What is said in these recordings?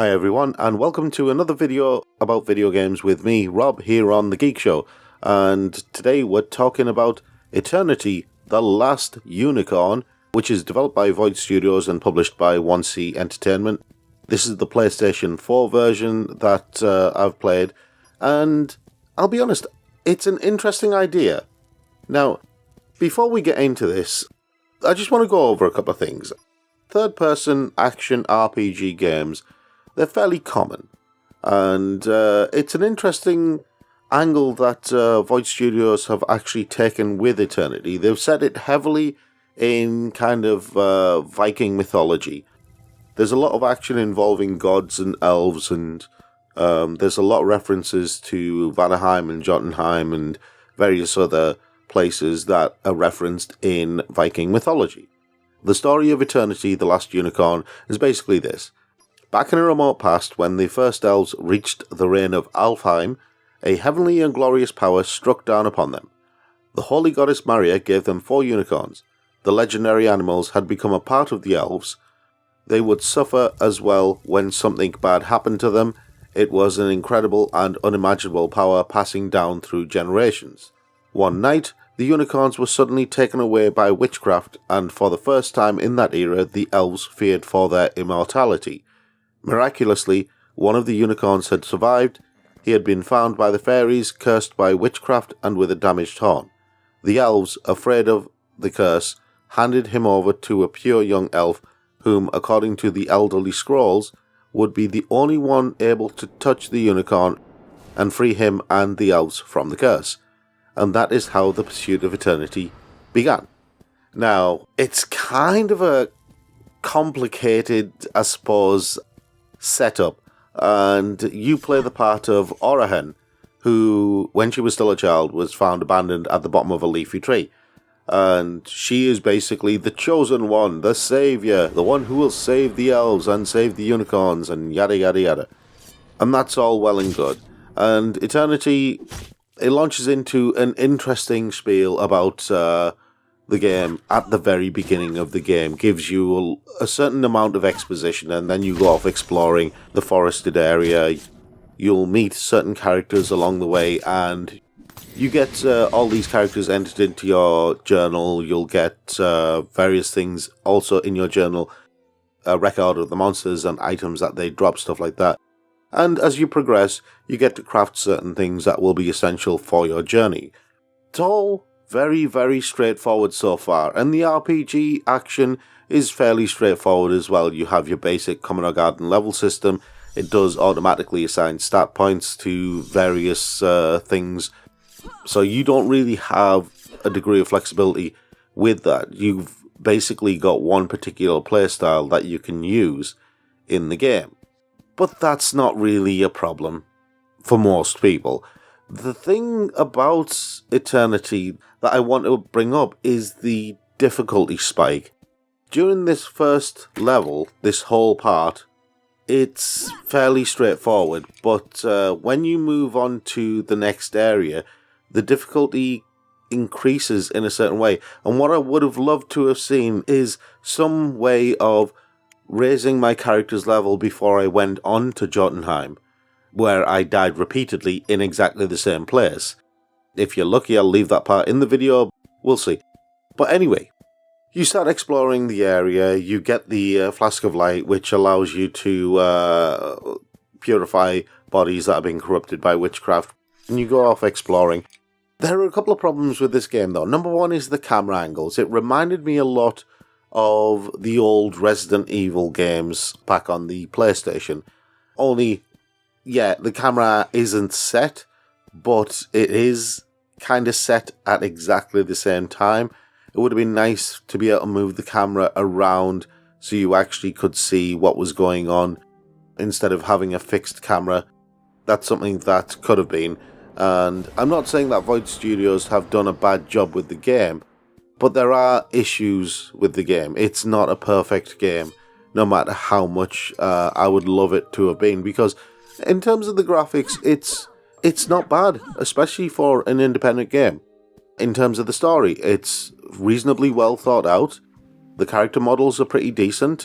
Hi everyone, and welcome to another video about video games with me, Rob, here on The Geek Show. And today we're talking about Eternity, The Last Unicorn, which is developed by Void Studios and published by 1C Entertainment. This is the PlayStation 4 version that I've played, and I'll be honest, it's an interesting idea. Now, before we get into this, I just want to go over a couple of things. Third-person action RPG games, they're fairly common, and it's an interesting angle that Void Studios have actually taken with Eternity. They've set it heavily in kind of Viking mythology. There's a lot of action involving gods and elves, and there's a lot of references to Vanaheim and Jotunheim and various other places that are referenced in Viking mythology. The story of Eternity, The Last Unicorn, is basically this. Back in a remote past, when the first elves reached the reign of Alfheim, a heavenly and glorious power struck down upon them. The holy goddess Maria gave them 4 unicorns. The legendary animals had become a part of the elves. They would suffer as well when something bad happened to them. It was an incredible and unimaginable power passing down through generations. One night, the unicorns were suddenly taken away by witchcraft, and for the first time in that era, the elves feared for their immortality. Miraculously, one of the unicorns had survived. He had been found by the fairies, cursed by witchcraft and with a damaged horn. The elves, afraid of the curse, handed him over to a pure young elf, whom, according to the elderly scrolls, would be the only one able to touch the unicorn and free him and the elves from the curse. And that is how the pursuit of Eternity began. Now, it's kind of a complicated, I suppose, setup, and you play the part of Orahen, who, when she was still a child, was found abandoned at the bottom of a leafy tree. And she is basically the chosen one, the saviour, the one who will save the elves and save the unicorns, and yada yada yada. And that's all well and good. And Eternity, it launches into an interesting spiel about the game at the very beginning of the game, gives you a certain amount of exposition, and then you go off exploring the forested area. You'll meet certain characters along the way, and you get all these characters entered into your journal. You'll get various things also in your journal, a record of the monsters and items that they drop, stuff like that. And as you progress, you get to craft certain things that will be essential for your journey. It's all very, very straightforward so far, and the RPG action is fairly straightforward as well. You have your basic Commodore Garden level system. It does automatically assign stat points to various things, so you don't really have a degree of flexibility with that. You've basically got one particular playstyle that you can use in the game. But that's not really a problem for most people. The thing about Eternity that I want to bring up is the difficulty spike. During this first level, this whole part, it's fairly straightforward, but when you move on to the next area, the difficulty increases in a certain way. And what I would have loved to have seen is some way of raising my character's level before I went on to Jotunheim, where I died repeatedly in exactly the same place. If you're lucky, I'll leave that part in the video. We'll see. But anyway, you start exploring the area. You get the Flask of Light, which allows you to purify bodies that have been corrupted by witchcraft. And you go off exploring. There are a couple of problems with this game, though. Number one is the camera angles. It reminded me a lot of the old Resident Evil games back on the PlayStation. Only, yeah, the camera isn't set, but it is kind of set at exactly the same time. It would have been nice to be able to move the camera around so you actually could see what was going on instead of having a fixed camera. That's something that could have been. And I'm not saying that Void Studios have done a bad job with the game, but there are issues with the game. It's not a perfect game, no matter how much I would love it to have been, because in terms of the graphics, it's not bad, especially for an independent game. In terms of the story, it's reasonably well thought out. The character models are pretty decent.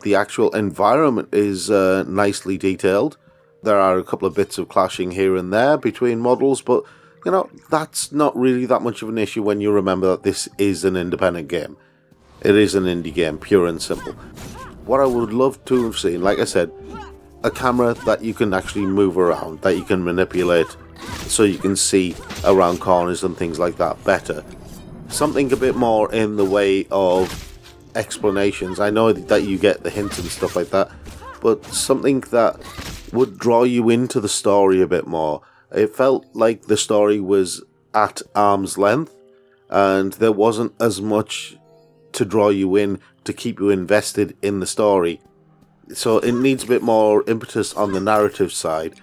The actual environment is nicely detailed. There are a couple of bits of clashing here and there between models, but you know, that's not really that much of an issue when you remember that this is an independent game. It is an indie game, pure and simple. What I would love to have seen, like I said, a camera that you can actually move around, that you can manipulate so you can see around corners and things like that better. Something a bit more in the way of explanations. I know that you get the hints and stuff like that, but something that would draw you into the story a bit more. It felt like the story was at arm's length and there wasn't as much to draw you in to keep you invested in the story. So it needs a bit more impetus on the narrative side.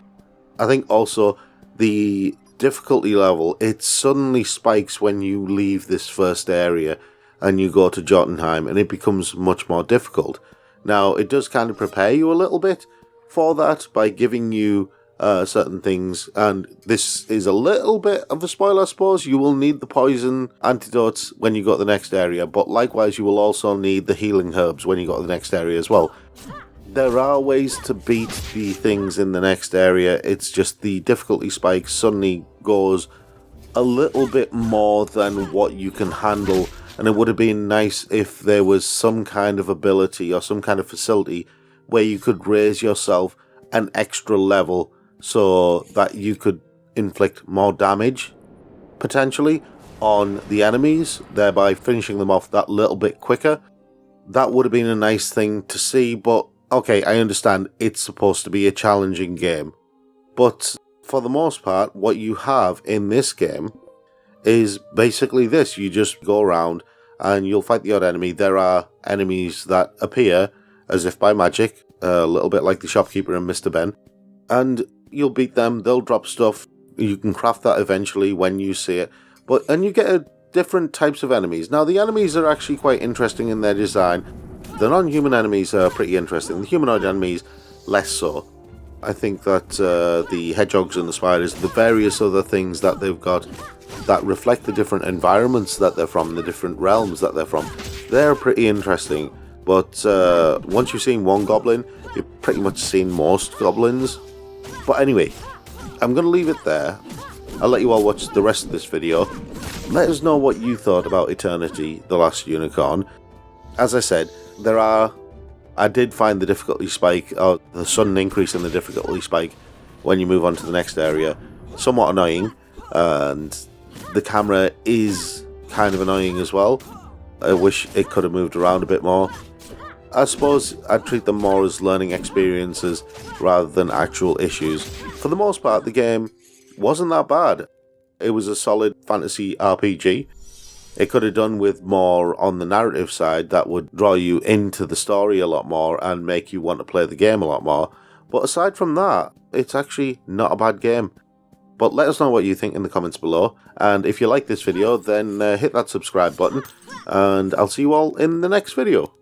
I think also the difficulty level, it suddenly spikes when you leave this first area and you go to Jotunheim, and it becomes much more difficult. Now, it does kind of prepare you a little bit for that by giving you certain things, and this is a little bit of a spoiler, I suppose. You will need the poison antidotes when you go to the next area, but likewise you will also need the healing herbs when you go to the next area as well. There are ways to beat the things in the next area, it's just the difficulty spike suddenly goes a little bit more than what you can handle, and it would have been nice if there was some kind of ability or some kind of facility where you could raise yourself an extra level so that you could inflict more damage, potentially, on the enemies, thereby finishing them off that little bit quicker. That would have been a nice thing to see, but okay, I understand it's supposed to be a challenging game. But for the most part, what you have in this game is basically this. You just go around and you'll fight the odd enemy. There are enemies that appear as if by magic, a little bit like the shopkeeper and Mr. Ben, and you'll beat them. They'll drop stuff. You can craft that eventually when you see it. And you get different types of enemies. Now, the enemies are actually quite interesting in their design. The non-human enemies are pretty interesting. The humanoid enemies, less so. I think that the hedgehogs and the spiders, the various other things that they've got that reflect the different environments that they're from, the different realms that they're from, they're pretty interesting. But once you've seen one goblin, you've pretty much seen most goblins. But anyway, I'm going to leave it there. I'll let you all watch the rest of this video. Let us know what you thought about Eternity, The Last Unicorn. As I said, I did find the difficulty spike, or the sudden increase in the difficulty spike when you move on to the next area, somewhat annoying, and the camera is kind of annoying as well. I wish it could have moved around a bit more. I suppose I'd treat them more as learning experiences rather than actual issues. For the most part, the game wasn't that bad. It was a solid fantasy RPG. It could have done with more on the narrative side that would draw you into the story a lot more and make you want to play the game a lot more. But aside from that, it's actually not a bad game. But let us know what you think in the comments below. And if you like this video, then hit that subscribe button. And I'll see you all in the next video.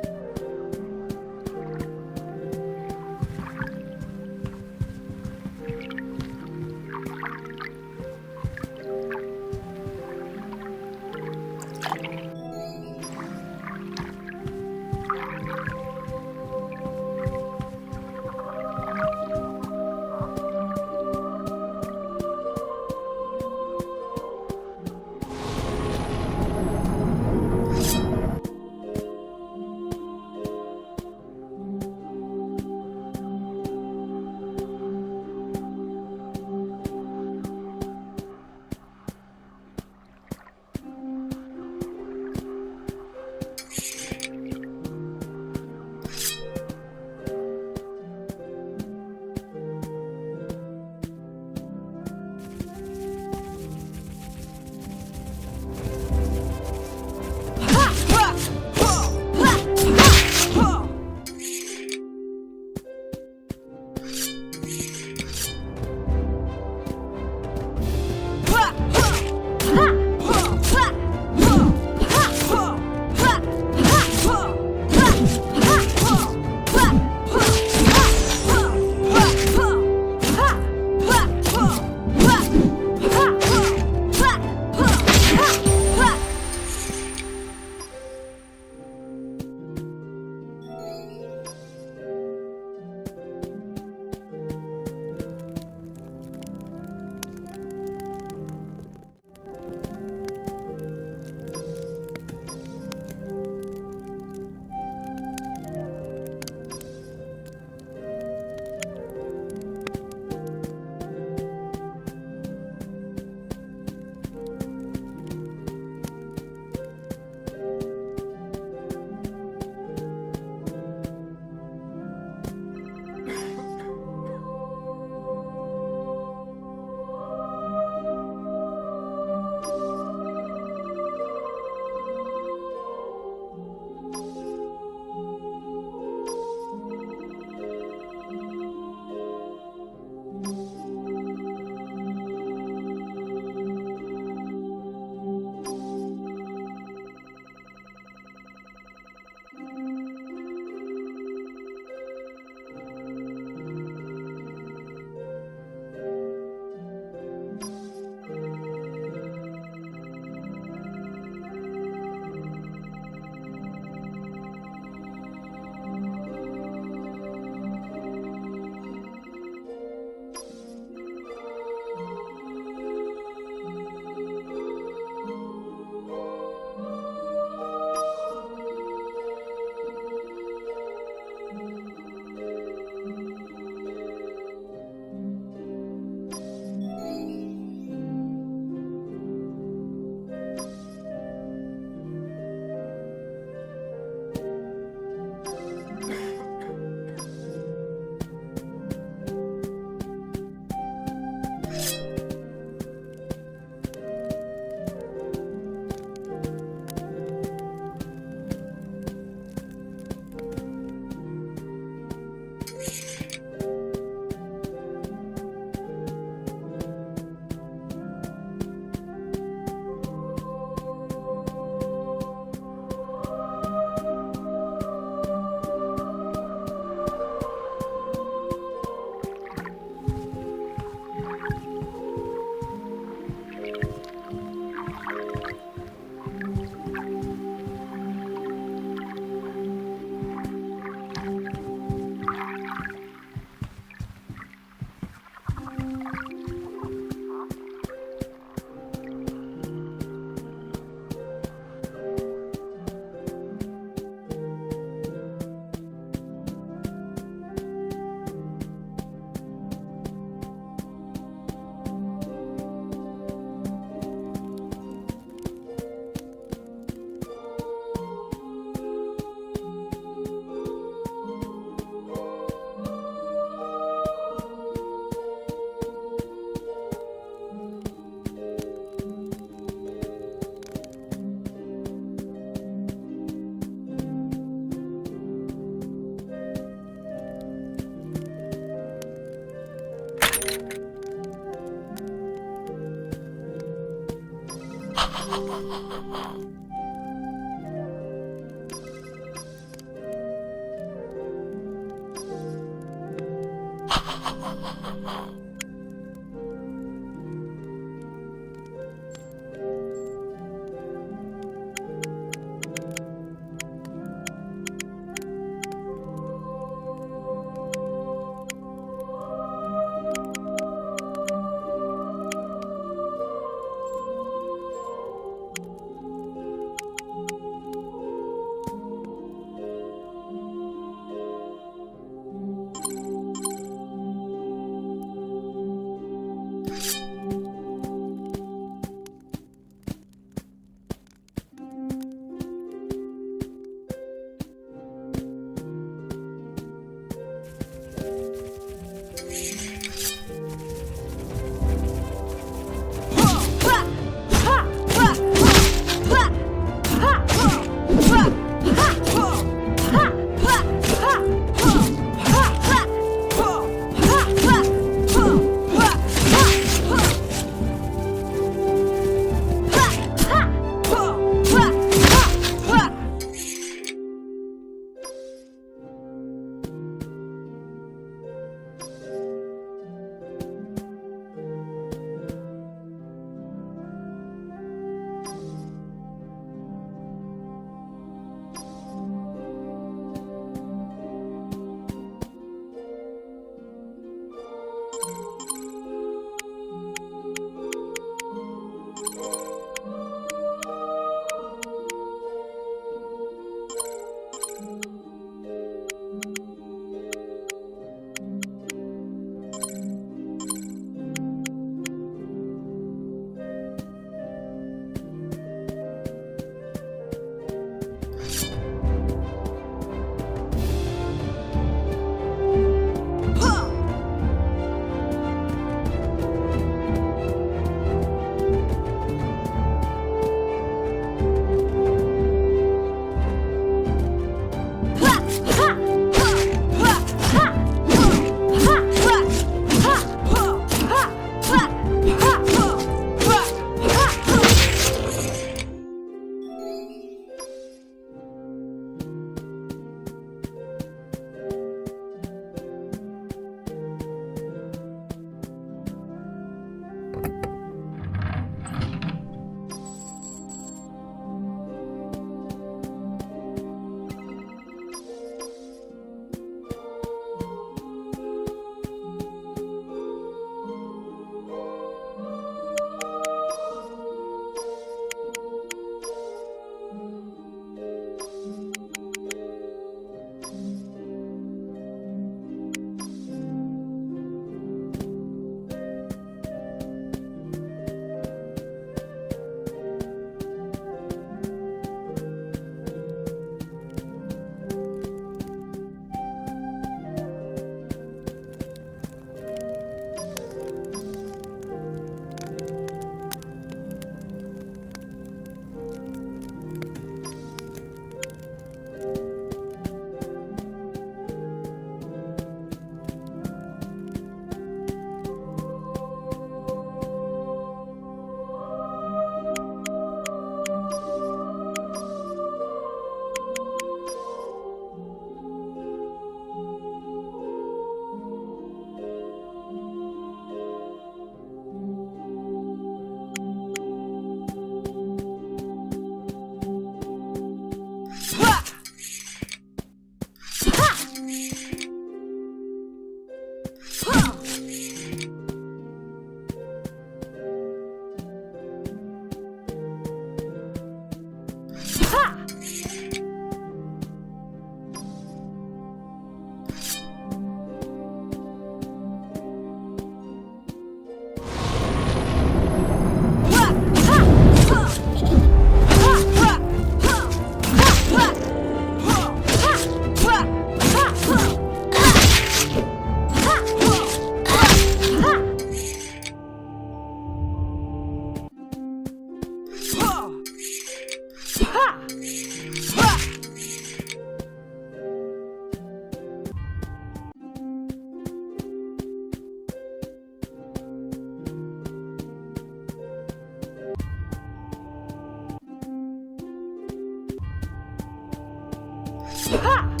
Ha!